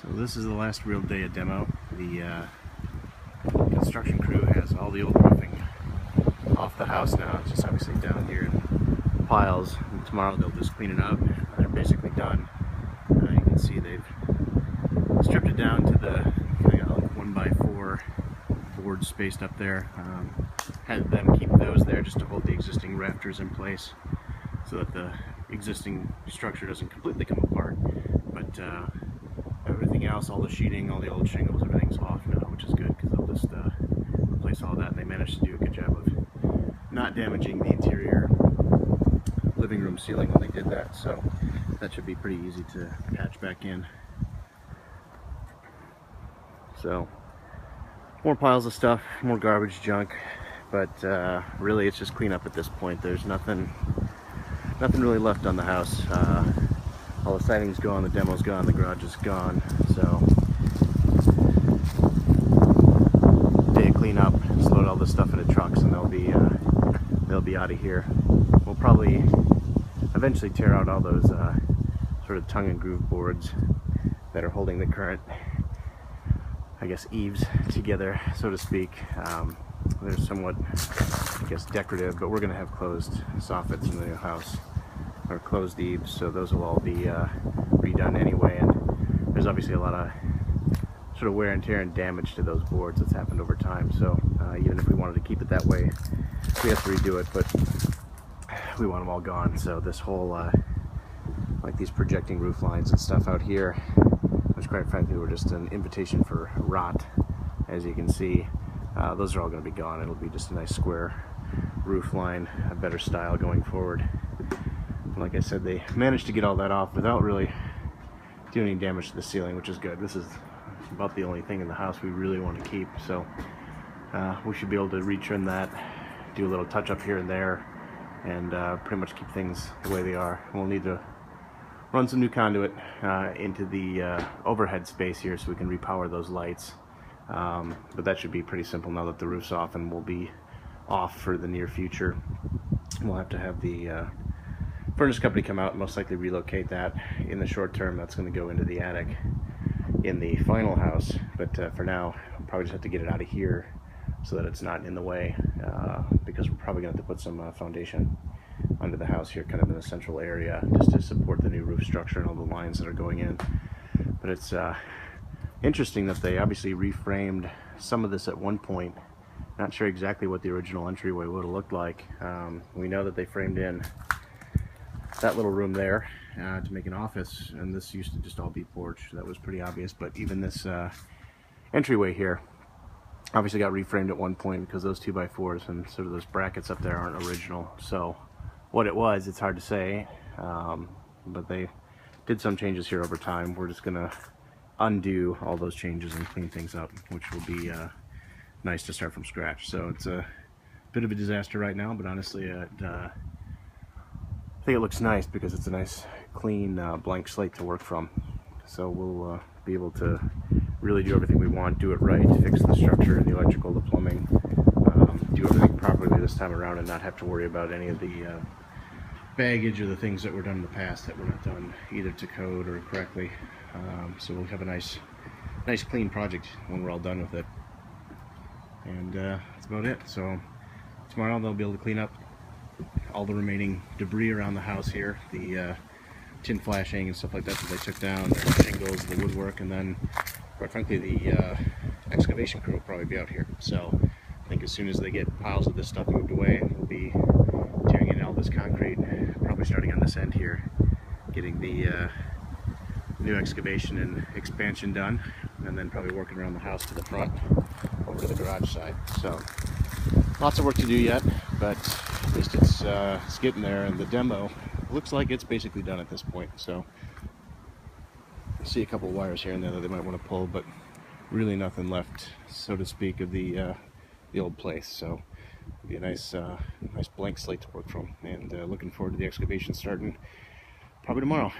So this is the last real day of demo. The construction crew has all the old roofing off the house now. It's just obviously down here in piles. And tomorrow they'll just clean it up. They're basically done. You can see they've stripped it down to the like 1x4 boards spaced up there. Had them keep those there just to hold the existing rafters in place so that the existing structure doesn't completely come apart. But everything else, all the sheeting, all the old shingles, everything's off now, which is good because they'll just replace all that. And they managed to do a good job of not damaging the interior living room ceiling when they did that, so that should be pretty easy to patch back in. So more piles of stuff, more garbage, junk, but really it's just cleanup at this point. There's nothing really left on the house. All the siding's gone, the demo's gone, the garage is gone. So day of cleanup, just load all this stuff into trucks, and they'll be out of here. We'll probably eventually tear out all those sort of tongue and groove boards that are holding the current, I guess, eaves together, so to speak. They're somewhat, I guess, decorative, but we're going to have closed soffits in the new house, or closed eaves, so those will all be redone anyway. And there's obviously a lot of sort of wear and tear and damage to those boards that's happened over time. So even if we wanted to keep it that way, we have to redo it, but we want them all gone. So this whole like these projecting roof lines and stuff out here, which quite frankly were just an invitation for rot, as you can see, those are all going to be gone. It'll be just a nice square roof line, a better style going forward. And like I said, they managed to get all that off without really doing any damage to the ceiling, which is good. This is about the only thing in the house we really want to keep, so we should be able to retrim that, do a little touch up here and there, and pretty much keep things the way they are. We'll need to run some new conduit into the overhead space here so we can repower those lights, but that should be pretty simple now that the roof's off, and will be off for the near future. We'll have to have the furnace company come out and most likely relocate that in the short term. That's going to go into the attic in the final house, but for now I'll probably just have to get it out of here so that it's not in the way, because we're probably going to have to put some foundation under the house here, kind of in the central area, just to support the new roof structure and all the lines that are going in. But it's interesting that they obviously reframed some of this at one point. Not sure exactly what the original entryway would have looked like. We know that they framed in that little room there to make an office, and this used to just all be porch. That was pretty obvious, but even this entryway here obviously got reframed at one point because those 2x4s and sort of those brackets up there aren't original. So what it was, it's hard to say, but they did some changes here over time. We're just gonna undo all those changes and clean things up, which will be nice to start from scratch. So it's a bit of a disaster right now, but honestly I think it looks nice because it's a nice clean blank slate to work from. So we'll be able to really do everything we want, do it right, fix the structure, the electrical, the plumbing, do everything properly this time around, and not have to worry about any of the baggage or the things that were done in the past that were not done either to code or correctly. So we'll have a nice clean project when we're all done with it. And that's about it. So tomorrow they'll be able to clean up all the remaining debris around the house here, the tin flashing and stuff like that they took down, the shingles, the woodwork, and then quite frankly the excavation crew will probably be out here. So I think as soon as they get piles of this stuff moved away, we'll be tearing in all this concrete, probably starting on this end here, getting the new excavation and expansion done, and then probably working around the house to the front over to the garage side. So lots of work to do yet, but at least it's getting there, and the demo looks like it's basically done at this point. So I see a couple of wires here and there that they might want to pull, but really nothing left, so to speak, of the old place. So it'll be a nice blank slate to work from, and looking forward to the excavation starting probably tomorrow.